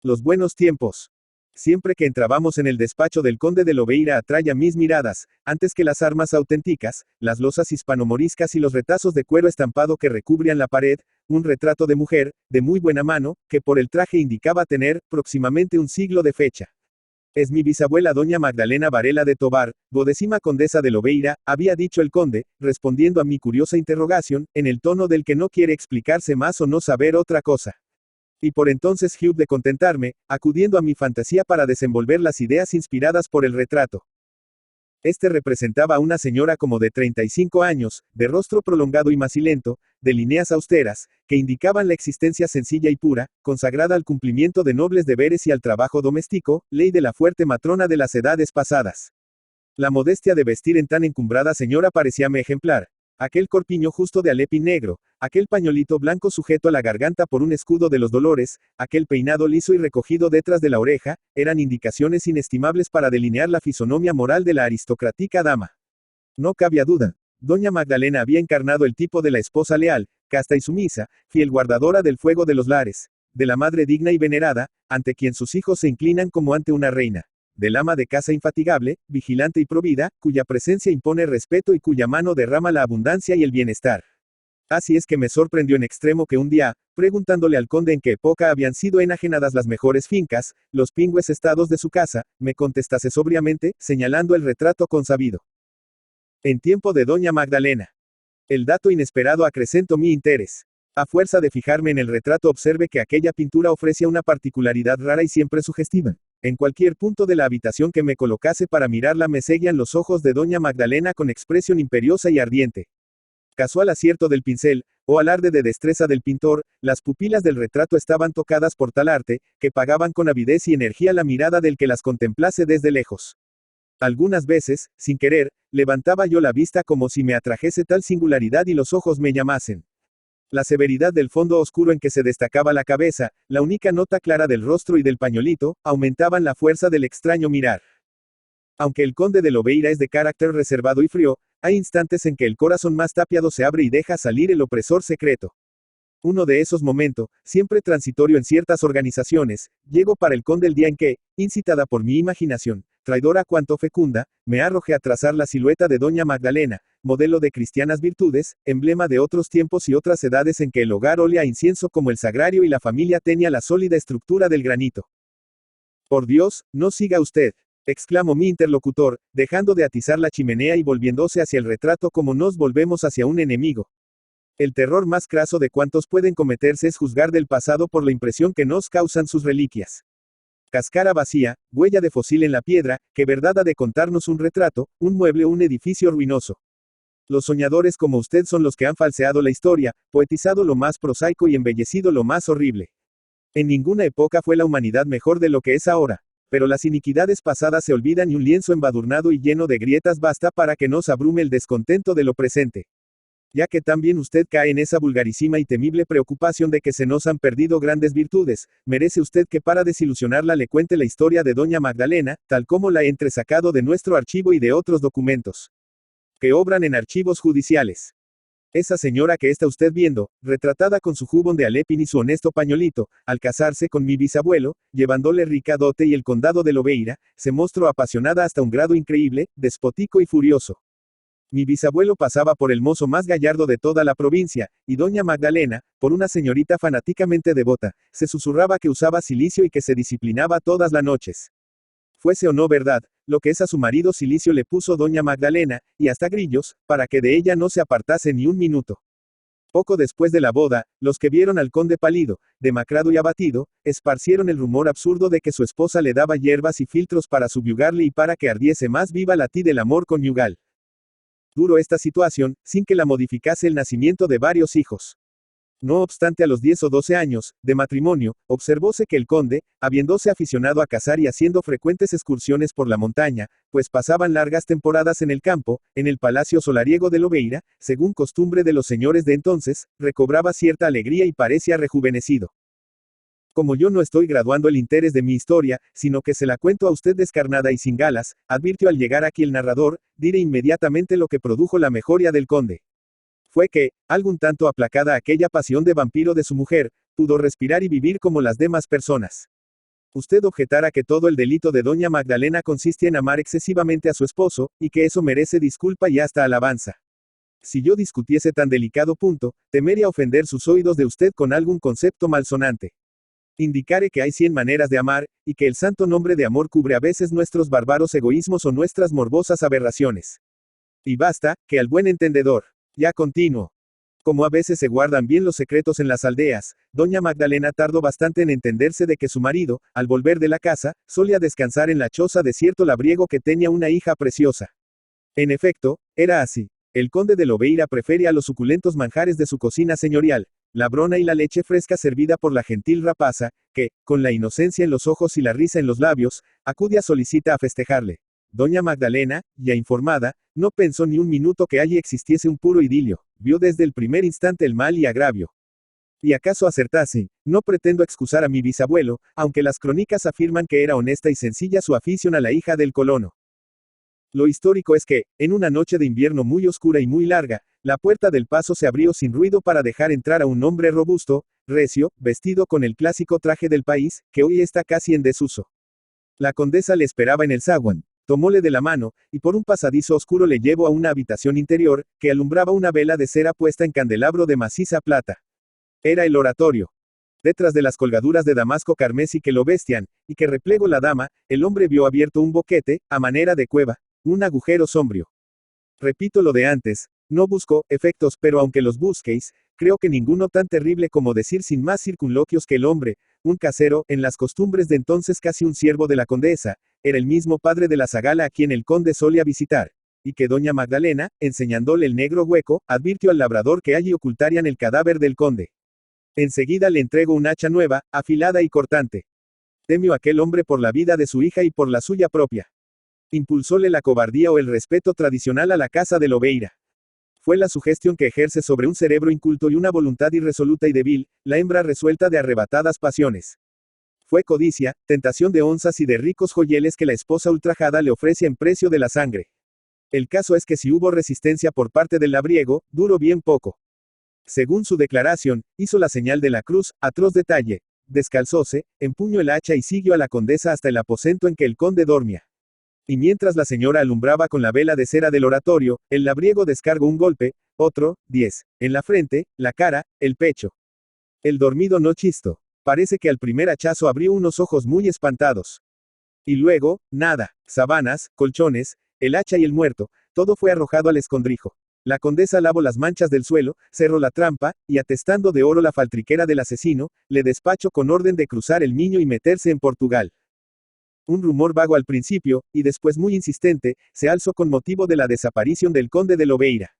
Los buenos tiempos. Siempre que entrábamos en el despacho del conde de Lobeira atraía mis miradas, antes que las armas auténticas, las losas hispano-moriscas y los retazos de cuero estampado que recubrían la pared, un retrato de mujer, de muy buena mano, que por el traje indicaba tener, próximamente un siglo de fecha. Es mi bisabuela doña Magdalena Varela de Tobar, 12ª condesa de Lobeira, había dicho el conde, respondiendo a mi curiosa interrogación, en el tono del que no quiere explicarse más o no saber otra cosa. Y por entonces hube de contentarme, acudiendo a mi fantasía para desenvolver las ideas inspiradas por el retrato. Este representaba a una señora como de 35 años, de rostro prolongado y macilento, de líneas austeras, que indicaban la existencia sencilla y pura, consagrada al cumplimiento de nobles deberes y al trabajo doméstico, ley de la fuerte matrona de las edades pasadas. La modestia de vestir en tan encumbrada señora parecíame ejemplar. Aquel corpiño justo de alepín negro, aquel pañolito blanco sujeto a la garganta por un escudo de los dolores, aquel peinado liso y recogido detrás de la oreja, eran indicaciones inestimables para delinear la fisonomía moral de la aristocrática dama. No cabía duda. Doña Magdalena había encarnado el tipo de la esposa leal, casta y sumisa, fiel guardadora del fuego de los lares, de la madre digna y venerada, ante quien sus hijos se inclinan como ante una reina. Del ama de casa infatigable, vigilante y provida, cuya presencia impone respeto y cuya mano derrama la abundancia y el bienestar. Así es que me sorprendió en extremo que un día, preguntándole al conde en qué época habían sido enajenadas las mejores fincas, los pingües estados de su casa, me contestase sobriamente, señalando el retrato consabido. En tiempo de doña Magdalena. El dato inesperado acrecentó mi interés. A fuerza de fijarme en el retrato observé que aquella pintura ofrecía una particularidad rara y siempre sugestiva. En cualquier punto de la habitación que me colocase para mirarla me seguían los ojos de doña Magdalena con expresión imperiosa y ardiente. Casual acierto del pincel, o alarde de destreza del pintor, las pupilas del retrato estaban tocadas por tal arte, que pagaban con avidez y energía la mirada del que las contemplase desde lejos. Algunas veces, sin querer, levantaba yo la vista como si me atrajese tal singularidad y los ojos me llamasen. La severidad del fondo oscuro en que se destacaba la cabeza, la única nota clara del rostro y del pañolito, aumentaban la fuerza del extraño mirar. Aunque el conde de Lobeira es de carácter reservado y frío, hay instantes en que el corazón más tapiado se abre y deja salir el opresor secreto. Uno de esos momentos, siempre transitorio en ciertas organizaciones, llegó para el conde el día en que, incitada por mi imaginación, traidora cuanto fecunda, me arrojé a trazar la silueta de doña Magdalena, modelo de cristianas virtudes, emblema de otros tiempos y otras edades en que el hogar olía a incienso como el sagrario y la familia tenía la sólida estructura del granito. Por Dios, no siga usted, exclamó mi interlocutor, dejando de atizar la chimenea y volviéndose hacia el retrato como nos volvemos hacia un enemigo. El terror más craso de cuantos pueden cometerse es juzgar del pasado por la impresión que nos causan sus reliquias. Cáscara vacía, huella de fósil en la piedra, que verdad ha de contarnos un retrato, un mueble o un edificio ruinoso. Los soñadores como usted son los que han falseado la historia, poetizado lo más prosaico y embellecido lo más horrible. En ninguna época fue la humanidad mejor de lo que es ahora. Pero las iniquidades pasadas se olvidan y un lienzo embadurnado y lleno de grietas basta para que nos abrume el descontento de lo presente. Ya que también usted cae en esa vulgarísima y temible preocupación de que se nos han perdido grandes virtudes, merece usted que para desilusionarla le cuente la historia de doña Magdalena, tal como la he entresacado de nuestro archivo y de otros documentos que obran en archivos judiciales. Esa señora que está usted viendo, retratada con su jubón de alepín y su honesto pañolito, al casarse con mi bisabuelo, llevándole rica dote y el condado de Lobeira, se mostró apasionada hasta un grado increíble, despótico y furioso. Mi bisabuelo pasaba por el mozo más gallardo de toda la provincia, y doña Magdalena, por una señorita fanáticamente devota, se susurraba que usaba cilicio y que se disciplinaba todas las noches. Fuese o no verdad, lo que es a su marido cilicio le puso doña Magdalena, y hasta grillos, para que de ella no se apartase ni un minuto. Poco después de la boda, los que vieron al conde pálido, demacrado y abatido, esparcieron el rumor absurdo de que su esposa le daba hierbas y filtros para subyugarle y para que ardiese más viva la tid del amor conyugal. Duró esta situación, sin que la modificase el nacimiento de varios hijos. No obstante, a los 10 o 12 años de matrimonio, observóse que el conde, habiéndose aficionado a cazar y haciendo frecuentes excursiones por la montaña, pues pasaban largas temporadas en el campo, en el palacio solariego de Lobeira, según costumbre de los señores de entonces, recobraba cierta alegría y parecía rejuvenecido. Como yo no estoy graduando el interés de mi historia, sino que se la cuento a usted descarnada y sin galas, advirtió al llegar aquí el narrador, diré inmediatamente lo que produjo la mejoría del conde. Fue que, algún tanto aplacada aquella pasión de vampiro de su mujer, pudo respirar y vivir como las demás personas. Usted objetará que todo el delito de doña Magdalena consiste en amar excesivamente a su esposo, y que eso merece disculpa y hasta alabanza. Si yo discutiese tan delicado punto, temería ofender sus oídos de usted con algún concepto malsonante. Indicaré que hay 100 maneras de amar, y que el santo nombre de amor cubre a veces nuestros bárbaros egoísmos o nuestras morbosas aberraciones. Y basta, que al buen entendedor. Ya continuo. Como a veces se guardan bien los secretos en las aldeas, doña Magdalena tardó bastante en entenderse de que su marido, al volver de la casa, solía descansar en la choza de cierto labriego que tenía una hija preciosa. En efecto, era así. El conde de Lobeira prefería a los suculentos manjares de su cocina señorial, la brona y la leche fresca servida por la gentil rapaza, que, con la inocencia en los ojos y la risa en los labios, acude a solicita a festejarle. Doña Magdalena, ya informada, no pensó ni un minuto que allí existiese un puro idilio, vio desde el primer instante el mal y agravio. Y acaso acertase, no pretendo excusar a mi bisabuelo, aunque las crónicas afirman que era honesta y sencilla su afición a la hija del colono. Lo histórico es que, en una noche de invierno muy oscura y muy larga, la puerta del paso se abrió sin ruido para dejar entrar a un hombre robusto, recio, vestido con el clásico traje del país, que hoy está casi en desuso. La condesa le esperaba en el zaguán, tomóle de la mano, y por un pasadizo oscuro le llevó a una habitación interior, que alumbraba una vela de cera puesta en candelabro de maciza plata. Era el oratorio. Detrás de las colgaduras de damasco carmesí que lo vestían, y que replegó la dama, el hombre vio abierto un boquete, a manera de cueva, un agujero sombrío. Repito lo de antes, no busco efectos, pero aunque los busquéis, creo que ninguno tan terrible como decir sin más circunloquios que el hombre, un casero, en las costumbres de entonces casi un siervo de la condesa, era el mismo padre de la zagala a quien el conde solía visitar, y que doña Magdalena, enseñándole el negro hueco, advirtió al labrador que allí ocultarían el cadáver del conde. Enseguida le entrego un hacha nueva, afilada y cortante. Temió aquel hombre por la vida de su hija y por la suya propia. Impulsóle la cobardía o el respeto tradicional a la casa de Lobeira. Fue la sugestión que ejerce sobre un cerebro inculto y una voluntad irresoluta y débil, la hembra resuelta de arrebatadas pasiones. Fue codicia, tentación de onzas y de ricos joyeles que la esposa ultrajada le ofrece en precio de la sangre. El caso es que si hubo resistencia por parte del labriego, duró bien poco. Según su declaración, hizo la señal de la cruz, atroz detalle, descalzóse, empuñó el hacha y siguió a la condesa hasta el aposento en que el conde dormía. Y mientras la señora alumbraba con la vela de cera del oratorio, el labriego descargó un golpe, otro, 10, en la frente, la cara, el pecho. El dormido no chistó. Parece que al primer hachazo abrió unos ojos muy espantados. Y luego, nada, sabanas, colchones, el hacha y el muerto, todo fue arrojado al escondrijo. La condesa lavó las manchas del suelo, cerró la trampa, y atestando de oro la faltriquera del asesino, le despachó con orden de cruzar el Miño y meterse en Portugal. Un rumor vago al principio, y después muy insistente, se alzó con motivo de la desaparición del conde de Lobeira.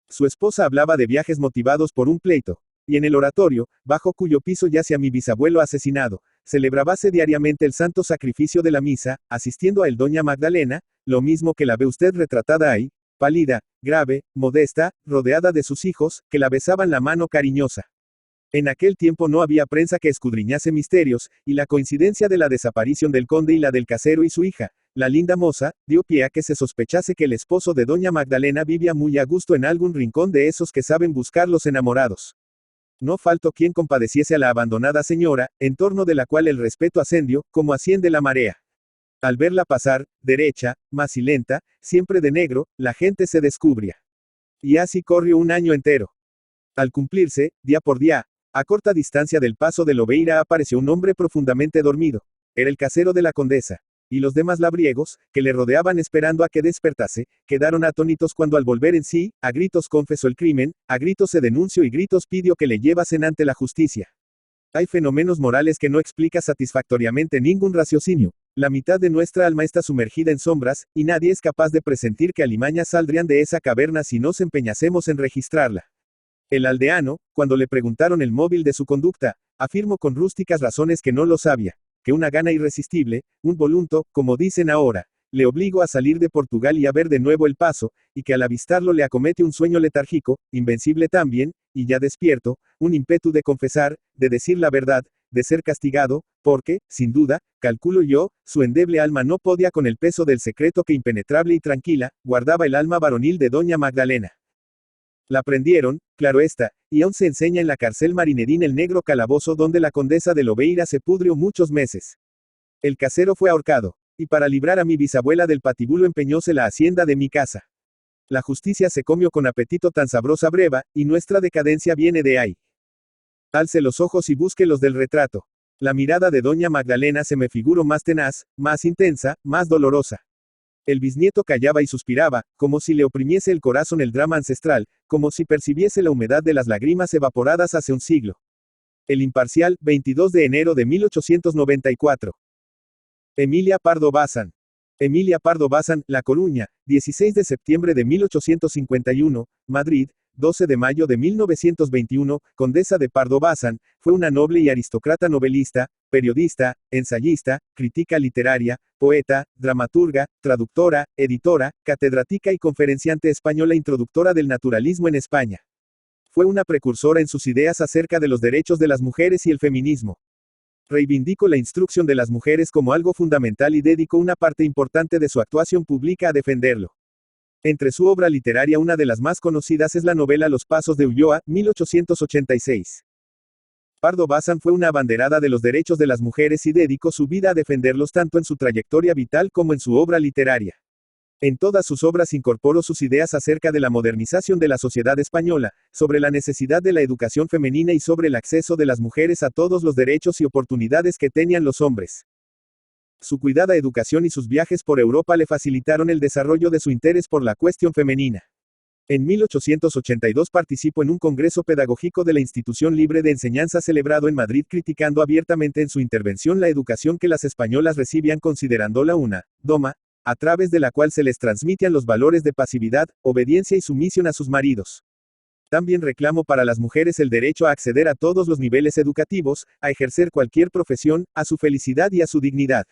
Su esposa hablaba de viajes motivados por un pleito, y en el oratorio, bajo cuyo piso yacía mi bisabuelo asesinado, celebrábase diariamente el santo sacrificio de la misa, asistiendo a él doña Magdalena, lo mismo que la ve usted retratada ahí, pálida, grave, modesta, rodeada de sus hijos, que la besaban la mano cariñosa. En aquel tiempo no había prensa que escudriñase misterios, y la coincidencia de la desaparición del conde y la del casero y su hija, la linda moza, dio pie a que se sospechase que el esposo de doña Magdalena vivía muy a gusto en algún rincón de esos que saben buscar los enamorados. No faltó quien compadeciese a la abandonada señora, en torno de la cual el respeto ascendió, como asciende la marea. Al verla pasar, derecha, macilenta, siempre de negro, la gente se descubría. Y así corrió un año entero. Al cumplirse, día por día, a corta distancia del paso de Lobeira apareció un hombre profundamente dormido. Era el casero de la condesa. Y los demás labriegos, que le rodeaban esperando a que despertase, quedaron atónitos cuando al volver en sí, a gritos confesó el crimen, a gritos se denunció y gritos pidió que le llevasen ante la justicia. Hay fenómenos morales que no explica satisfactoriamente ningún raciocinio. La mitad de nuestra alma está sumergida en sombras, y nadie es capaz de presentir que alimañas saldrían de esa caverna si nos empeñásemos en registrarla. El aldeano, cuando le preguntaron el móvil de su conducta, afirmó con rústicas razones que no lo sabía, que una gana irresistible, un volunto, como dicen ahora, le obligó a salir de Portugal y a ver de nuevo el paso, y que al avistarlo le acomete un sueño letárgico, invencible también, y ya despierto, un ímpetu de confesar, de decir la verdad, de ser castigado, porque, sin duda, calculo yo, su endeble alma no podía con el peso del secreto que impenetrable y tranquila, guardaba el alma varonil de doña Magdalena. La prendieron, claro está, y aún se enseña en la cárcel marinerín el negro calabozo donde la condesa de Lobeira se pudrió muchos meses. El casero fue ahorcado. Y para librar a mi bisabuela del patibulo empeñóse la hacienda de mi casa. La justicia se comió con apetito tan sabrosa breva, y nuestra decadencia viene de ahí. Alce los ojos y busque los del retrato. La mirada de doña Magdalena se me figuró más tenaz, más intensa, más dolorosa. El bisnieto callaba y suspiraba, como si le oprimiese el corazón el drama ancestral, como si percibiese la humedad de las lágrimas evaporadas hace un siglo. El Imparcial, 22 de enero de 1894. Emilia Pardo Bazán. Emilia Pardo Bazán, La Coruña, 16 de septiembre de 1851, Madrid, 12 de mayo de 1921, condesa de Pardo Bazán, fue una noble y aristócrata novelista, periodista, ensayista, crítica literaria, poeta, dramaturga, traductora, editora, catedrática y conferenciante española introductora del naturalismo en España. Fue una precursora en sus ideas acerca de los derechos de las mujeres y el feminismo. Reivindicó la instrucción de las mujeres como algo fundamental y dedicó una parte importante de su actuación pública a defenderlo. Entre su obra literaria una de las más conocidas es la novela Los Pasos de Ulloa, 1886. Pardo Bazán fue una abanderada de los derechos de las mujeres y dedicó su vida a defenderlos tanto en su trayectoria vital como en su obra literaria. En todas sus obras incorporó sus ideas acerca de la modernización de la sociedad española, sobre la necesidad de la educación femenina y sobre el acceso de las mujeres a todos los derechos y oportunidades que tenían los hombres. Su cuidada educación y sus viajes por Europa le facilitaron el desarrollo de su interés por la cuestión femenina. En 1882 participó en un congreso pedagógico de la Institución Libre de Enseñanza celebrado en Madrid criticando abiertamente en su intervención la educación que las españolas recibían considerándola una doma, a través de la cual se les transmitían los valores de pasividad, obediencia y sumisión a sus maridos. También reclamó para las mujeres el derecho a acceder a todos los niveles educativos, a ejercer cualquier profesión, a su felicidad y a su dignidad.